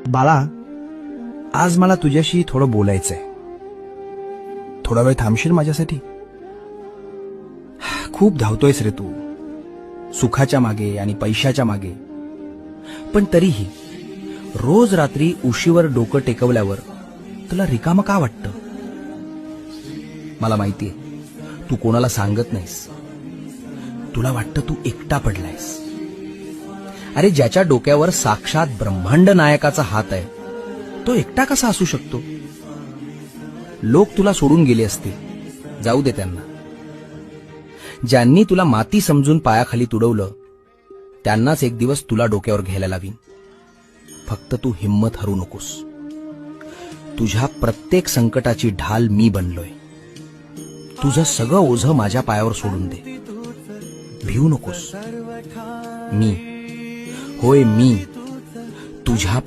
बाळा, आज मला तुझ्याशी थोडं बोलायचंय. थोडा वेळ थांबशील माझ्यासाठी? खूप धावतोयस रे तू, सुखाच्या मागे आणि पैशाच्या मागे. पण तरीही रोज रात्री उशीवर डोकं टेकवल्यावर तुला रिकामं का वाटतं? मला माहितीये, तू कोणाला सांगत नाहीस. तुला वाटतं तू एकटा पडलायस. अरे, ज्याच्या डोक्यावर साक्षात ब्रह्मांड नायकाचा हात आहे, तो एकटा कसा असू शकतो? लोक तुला सोडून गेले असतील, जाऊ दे त्यांना. ज्यांनी तुला माती समजून पायाखाली तुडवलं, त्यांनाच एक दिवस तुला डोक्यावर घ्यायला लावीन. फक्त तू हिम्मत हरू नकोस. तुझ्या प्रत्येक संकटाची ढाल मी बनलोय. तुझं सगळं ओझं माझ्या पायावर सोडून दे. भिवू नकोस. मी, होय मी, तुझ्या